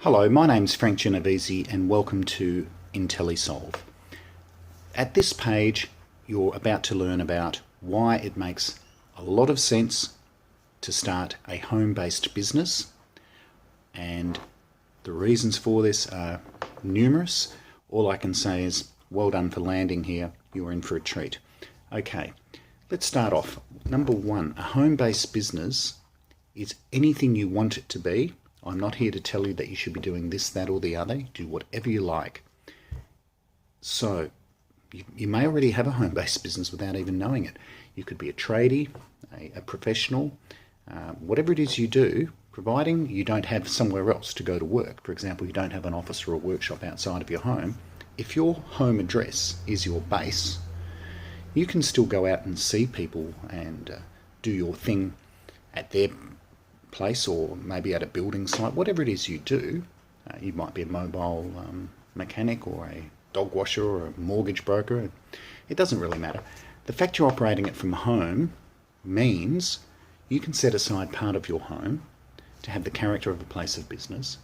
Hello, my name's Frank Genovese and welcome to IntelliSolve. At this page, you're about to learn about why it makes a lot of sense to start a home-based business, and the reasons for this are numerous. All I can say is well done for landing here. You're in for a treat. Okay, let's start off. Number one, a home-based business is anything you want it to be. I'm not here to tell you that you should be doing this, that, or the other. Do whatever you like. So, you may already have a home-based business without even knowing it. You could be a tradie, a professional, whatever it is you do, providing you don't have somewhere else to go to work. For example, you don't have an office or a workshop outside of your home. If your home address is your base, you can still go out and see people and do your thing at their place, or maybe at a building site, whatever it is you do. You might be a mobile mechanic or a dog washer or a mortgage broker. It doesn't really matter. The fact you're operating it from home means you can set aside part of your home to have the character of a place of business,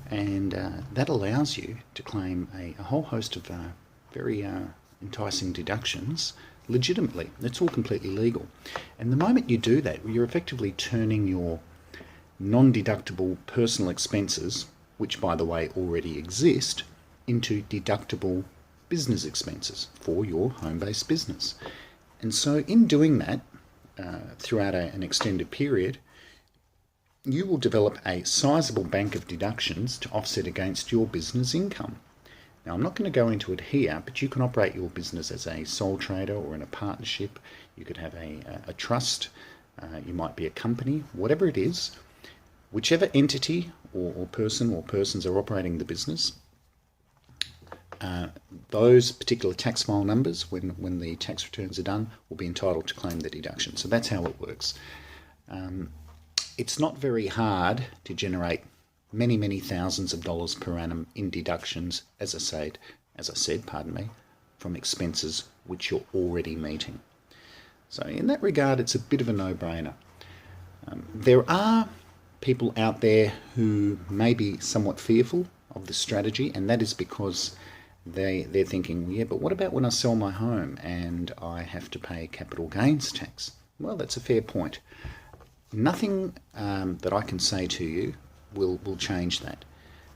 and that allows you to claim a whole host of very enticing deductions legitimately. It's all completely legal. And the moment you do that, you're effectively turning your non-deductible personal expenses, which by the way already exist, into deductible business expenses for your home-based business. And so in doing that, throughout an extended period, you will develop a sizable bank of deductions to offset against your business income. Now, I'm not going to go into it here, but you can operate your business as a sole trader or in a partnership. You could have a trust, you might be a company, whatever it is. Whichever entity or person or persons are operating the business, those particular tax file numbers, when the tax returns are done, will be entitled to claim the deduction. So that's how it works. It's not very hard to generate many thousands of dollars per annum in deductions, as I said, from expenses which you're already meeting. So in that regard, it's a bit of a no-brainer. There are people out there who may be somewhat fearful of the strategy, and that is because they're thinking, yeah, but what about when I sell my home and I have to pay capital gains tax? Well, that's a fair point. Nothing that I can say to you will change that.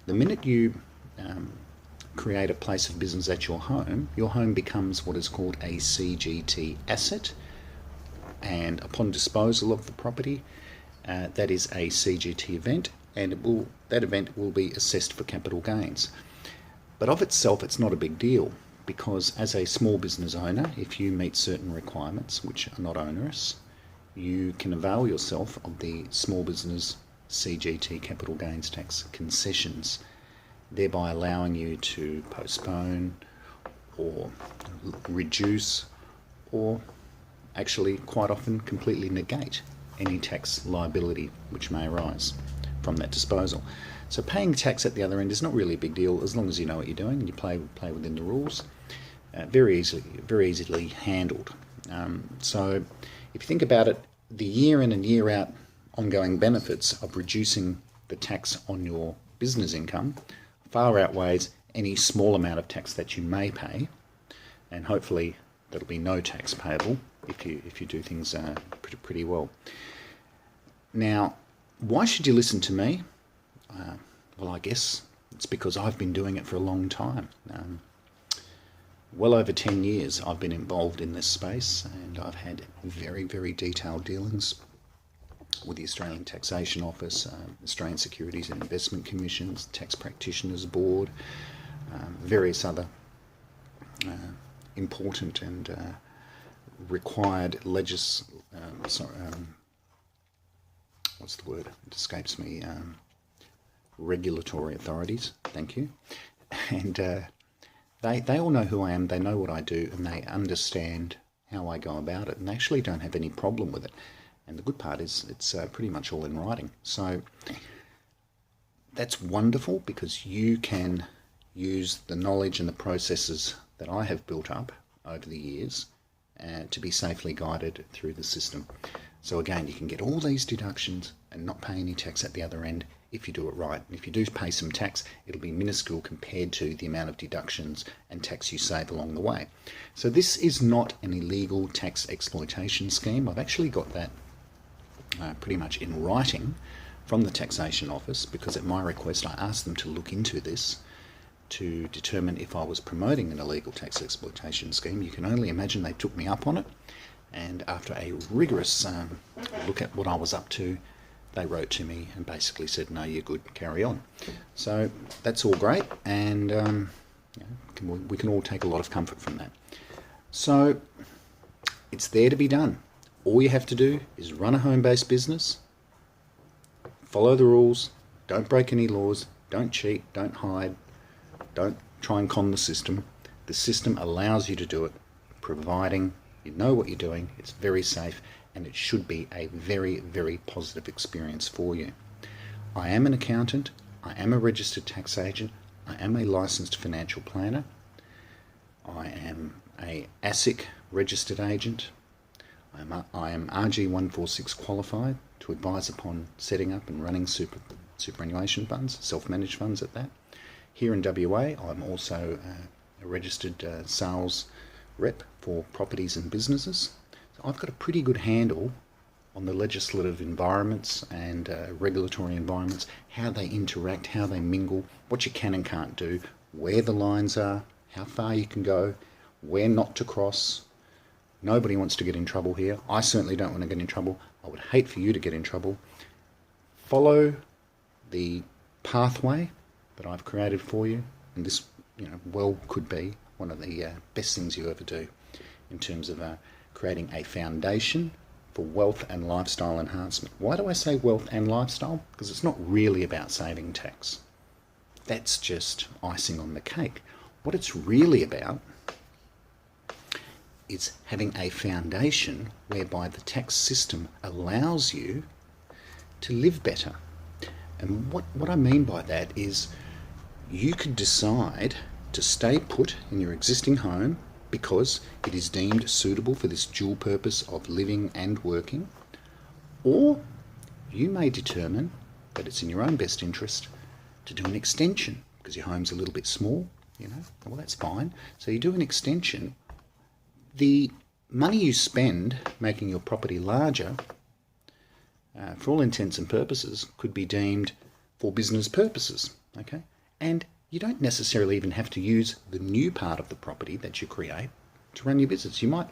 The minute you create a place of business at your home becomes what is called a CGT asset, and upon disposal of the property, that is a CGT event, and that event will be assessed for capital gains. But of itself, it's not a big deal, because as a small business owner, if you meet certain requirements which are not onerous, you can avail yourself of the small business CGT capital gains tax concessions, thereby allowing you to postpone or reduce, or actually quite often completely negate any tax liability which may arise from that disposal. So paying tax at the other end is not really a big deal as long as you know what you're doing and you play within the rules. Very easily handled. So if you think about it, the year in and year out ongoing benefits of reducing the tax on your business income far outweighs any small amount of tax that you may pay, and hopefully there'll be no tax payable if you do things pretty well. Now, why should you listen to me? Well, I guess it's because I've been doing it for a long time. Well over 10 years I've been involved in this space, and I've had very detailed dealings with the Australian Taxation Office, Australian Securities and Investment Commissions, Tax Practitioners Board, various other important and required regulatory authorities. Thank you. And they all know who I am, they know what I do, and they understand how I go about it, and they actually don't have any problem with it. And the good part is it's pretty much all in writing. So that's wonderful, because you can use the knowledge and the processes that I have built up over the years to be safely guided through the system. So again, you can get all these deductions and not pay any tax at the other end if you do it right. And if you do pay some tax, it'll be minuscule compared to the amount of deductions and tax you save along the way. So this is not an illegal tax exploitation scheme. I've actually got that pretty much in writing from the Taxation Office, because at my request I asked them to look into this to determine if I was promoting an illegal tax exploitation scheme. You can only imagine they took me up on it, and after a rigorous look at what I was up to, they wrote to me and basically said, no, you're good, carry on. So that's all great, and we can all take a lot of comfort from that. So it's there to be done. All you have to do is run a home-based business, follow the rules, don't break any laws, don't cheat, don't hide, don't try and con the system. The system allows you to do it, providing you know what you're doing, it's very safe, and it should be a very, very positive experience for you. I am an accountant, I am a registered tax agent, I am a licensed financial planner, I am a ASIC registered agent, I am RG146 qualified to advise upon setting up and running superannuation funds, self-managed funds at that. Here in WA, I'm also a registered sales rep for properties and businesses. So I've got a pretty good handle on the legislative environments and regulatory environments, how they interact, how they mingle, what you can and can't do, where the lines are, how far you can go, where not to cross. Nobody wants to get in trouble here. I certainly don't want to get in trouble. I would hate for you to get in trouble. Follow the pathway that I've created for you, and this, well could be one of the best things you ever do in terms of creating a foundation for wealth and lifestyle enhancement. Why do I say wealth and lifestyle? Because it's not really about saving tax. That's just icing on the cake. What it's really about is having a foundation whereby the tax system allows you to live better. And what I mean by that is you could decide to stay put in your existing home because it is deemed suitable for this dual purpose of living and working, or you may determine that it's in your own best interest to do an extension because your home's a little bit small, well, that's fine. So you do an extension. The money you spend making your property larger, for all intents and purposes, could be deemed for business purposes, okay? And you don't necessarily even have to use the new part of the property that you create to run your business. You might,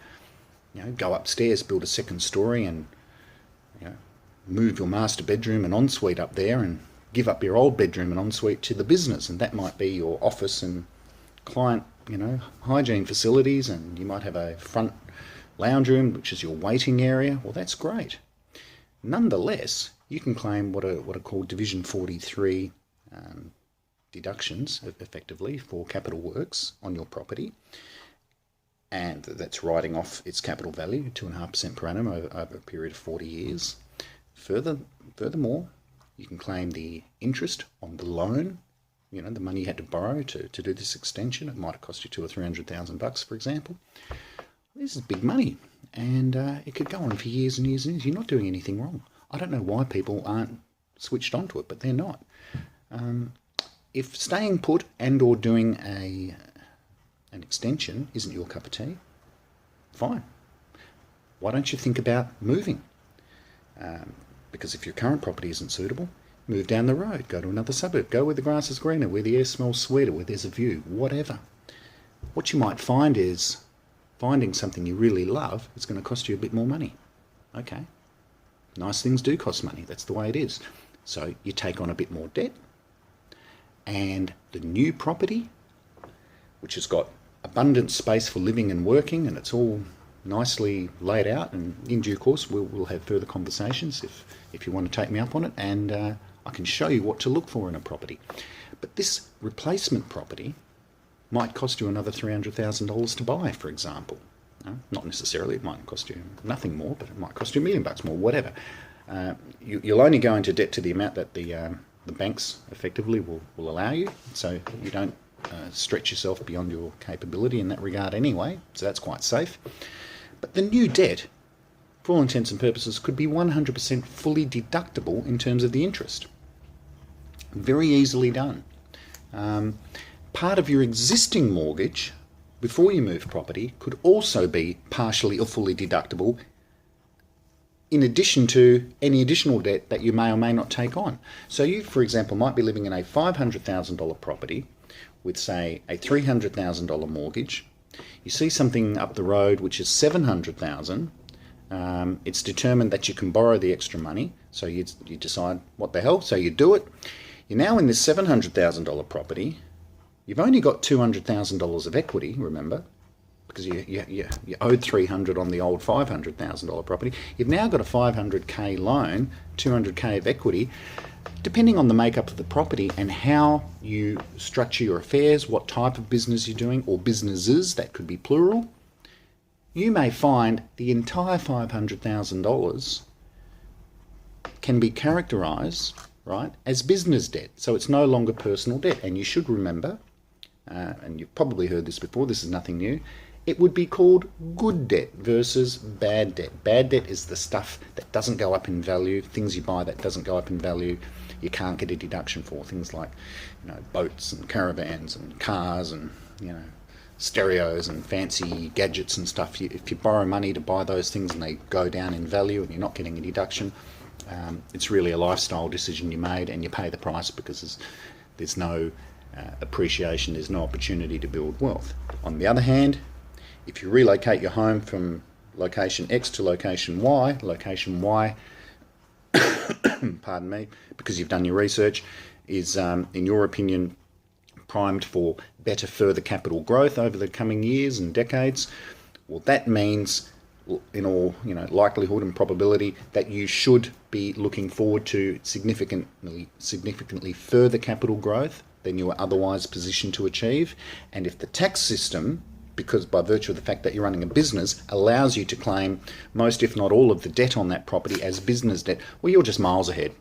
go upstairs, build a second story, and move your master bedroom and ensuite up there, and give up your old bedroom and ensuite to the business, and that might be your office and client, hygiene facilities, and you might have a front lounge room, which is your waiting area. Well, that's great. Nonetheless, you can claim what are called Division 43 deductions, effectively, for capital works on your property, and that's writing off its capital value, 2.5% per annum over a period of 40 years. Furthermore, you can claim the interest on the loan, the money you had to borrow to do this extension. It might have cost you $200,000 or $300,000, for example. This is big money, and it could go on for years and years and years. You're not doing anything wrong. I don't know why people aren't switched onto it, but they're not. If staying put and or doing an extension isn't your cup of tea, fine. Why don't you think about moving? Because if your current property isn't suitable, move down the road, go to another suburb, go where the grass is greener, where the air smells sweeter, where there's a view, whatever. What you might find is finding something you really love is going to cost you a bit more money. Okay, nice things do cost money, that's the way it is. So you take on a bit more debt, and the new property, which has got abundant space for living and working, and it's all nicely laid out, and in due course we'll have further conversations if you want to take me up on it, and I can show you what to look for in a property. But this replacement property might cost you another $300,000 to buy, for example. Not necessarily, it might cost you nothing more, but it might cost you $1 million more, whatever. You'll only go into debt to the amount that the banks effectively will allow you, so you don't stretch yourself beyond your capability in that regard anyway, so that's quite safe. But the new debt, for all intents and purposes, could be 100% fully deductible in terms of the interest. Very easily done. Part of your existing mortgage before you move property could also be partially or fully deductible, in addition to any additional debt that you may or may not take on. So you, for example, might be living in a $500,000 property with, say, a $300,000 mortgage. You see something up the road which is $700,000. It's determined that you can borrow the extra money, so you decide what the hell, so you do it. You're now in this $700,000 property. You've only got $200,000 of equity, remember, because you owed $300,000 on the old $500,000 property. You've now got a $500K loan, $200K of equity. Depending on the makeup of the property and how you structure your affairs, what type of business you're doing, or businesses, that could be plural, you may find the entire $500,000 can be characterised, right, as business debt. So it's no longer personal debt. And you should remember, and you've probably heard this before, this is nothing new, it would be called good debt versus bad debt. Bad debt is the stuff that doesn't go up in value, things you buy that doesn't go up in value, you can't get a deduction for, things like, boats and caravans and cars and, stereos and fancy gadgets and stuff. If you borrow money to buy those things and they go down in value and you're not getting a deduction, it's really a lifestyle decision you made, and you pay the price because there's no appreciation, there's no opportunity to build wealth. On the other hand, if you relocate your home from location X to location Y, pardon me, because you've done your research, is, in your opinion, primed for better further capital growth over the coming years and decades, well, that means, in all likelihood and probability, that you should be looking forward to significantly further capital growth than you are otherwise positioned to achieve. And if the tax system, because by virtue of the fact that you're running a business, allows you to claim most, if not all, of the debt on that property as business debt, well, you're just miles ahead,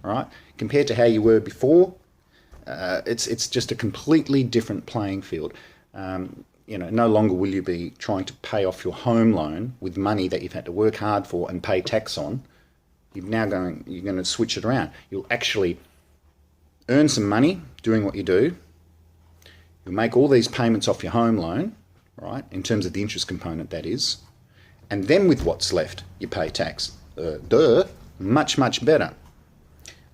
all right? Compared to how you were before, it's just a completely different playing field. No longer will you be trying to pay off your home loan with money that you've had to work hard for and pay tax on. You're going to switch it around. You'll actually earn some money doing what you do. You'll make all these payments off your home loan, right, in terms of the interest component, that is, and then with what's left, you pay tax. Much, much better.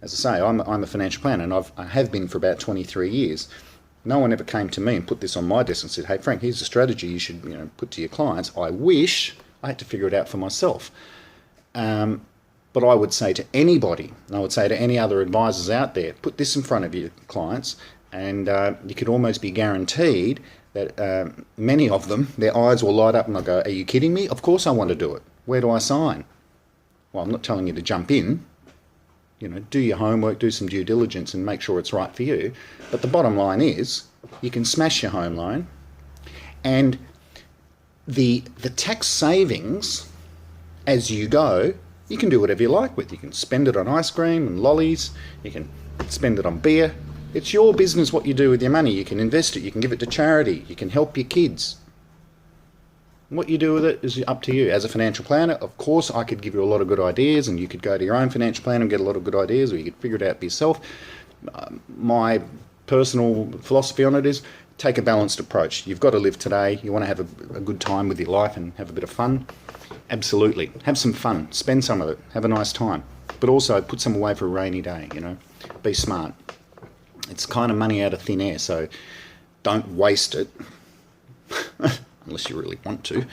As I say, I'm a financial planner, and I have been for about 23 years. No one ever came to me and put this on my desk and said, hey, Frank, here's a strategy you should put to your clients. I wish I had to figure it out for myself. But I would say to anybody, and I would say to any other advisors out there, put this in front of your clients, and you could almost be guaranteed that many of them, their eyes will light up and they'll go, are you kidding me? Of course I want to do it. Where do I sign? Well, I'm not telling you to jump in. Do your homework, do some due diligence and make sure it's right for you. But the bottom line is, you can smash your home loan, and the tax savings as you go, you can do whatever you like with. You can spend it on ice cream and lollies, you can spend it on beer. It's your business what you do with your money. You can invest it, you can give it to charity, you can help your kids. What you do with it is up to you. As a financial planner, of course, I could give you a lot of good ideas, and you could go to your own financial planner and get a lot of good ideas, or you could figure it out for yourself. My personal philosophy on it is take a balanced approach. You've got to live today. You want to have a good time with your life and have a bit of fun. Absolutely. Have some fun. Spend some of it. Have a nice time. But also put some away for a rainy day, Be smart. It's kind of money out of thin air, so don't waste it. Unless you really want to.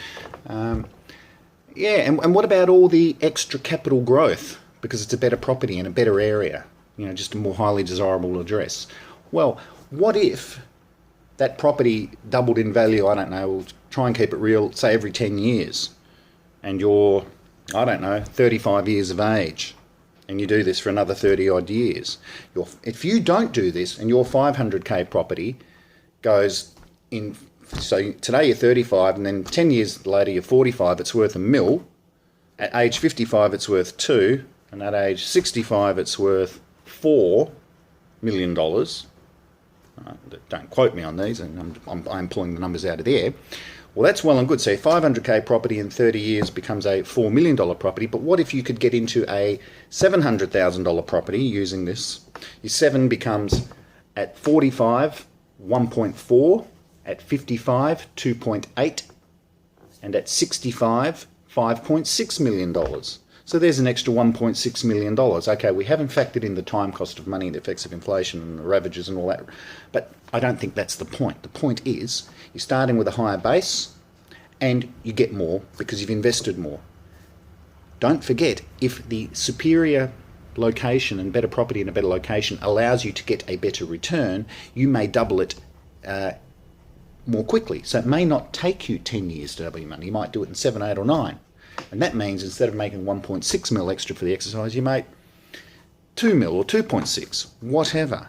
And what about all the extra capital growth? Because it's a better property in a better area, just a more highly desirable address. Well, what if that property doubled in value, I don't know, we'll try and keep it real, say every 10 years, and you're, 35 years of age, and you do this for another 30 odd years. If you don't do this and your 500k property goes in, so today you're 35, and then 10 years later you're 45, it's worth $1 million. At age 55 it's worth $2 million, and at age 65 it's worth $4 million. Don't quote me on these, and I'm pulling the numbers out of the air. Well, that's well and good. So 500k property in 30 years becomes a $4 million property. But what if you could get into a $700,000 property using this? Your 7 becomes at 45, 1.4, at 55, 2.8, and at 65, $5.6 million. So there's an extra $1.6 million. Okay, we haven't factored in the time cost of money, the effects of inflation and the ravages and all that. But I don't think that's the point. The point is you're starting with a higher base and you get more because you've invested more. Don't forget, if the superior location and better property in a better location allows you to get a better return, you may double it more quickly. So it may not take you 10 years to double your money. You might do it in 7, 8 or 9. And that means instead of making 1.6 mil extra for the exercise, you make 2 mil or 2.6, whatever.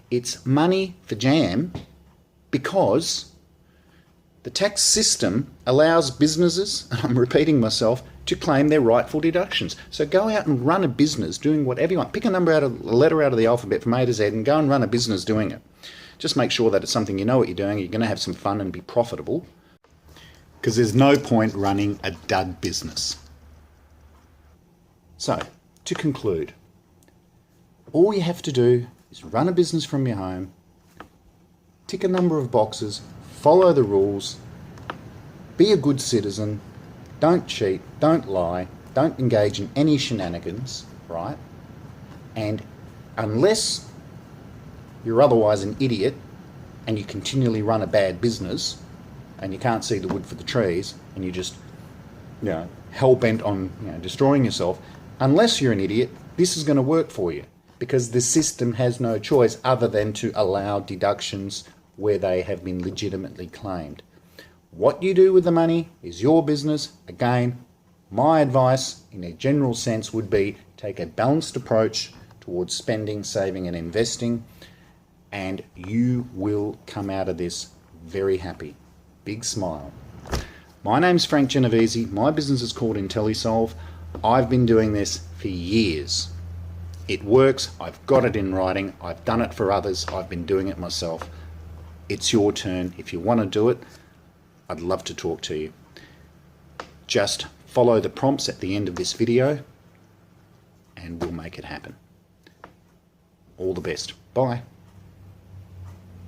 It's money for jam because the tax system allows businesses, and I'm repeating myself, to claim their rightful deductions. So go out and run a business doing whatever you want. Pick a letter out of the alphabet from A to Z and go and run a business doing it. Just make sure that it's something you know what you're doing, you're going to have some fun and be profitable. Because there's no point running a dud business. So, to conclude, all you have to do is run a business from your home, tick a number of boxes, follow the rules, be a good citizen, don't cheat, don't lie, don't engage in any shenanigans, right? And unless you're otherwise an idiot and you continually run a bad business, and you can't see the wood for the trees, and you're just, hell-bent on destroying yourself, unless you're an idiot, this is going to work for you, because the system has no choice other than to allow deductions where they have been legitimately claimed. What you do with the money is your business. Again, my advice in a general sense would be take a balanced approach towards spending, saving and investing, and you will come out of this very happy. Big smile. My name's Frank Genovese. My business is called IntelliSolve. I've been doing this for years. It works. I've got it in writing. I've done it for others. I've been doing it myself. It's your turn. If you want to do it, I'd love to talk to you. Just follow the prompts at the end of this video and we'll make it happen. All the best. Bye.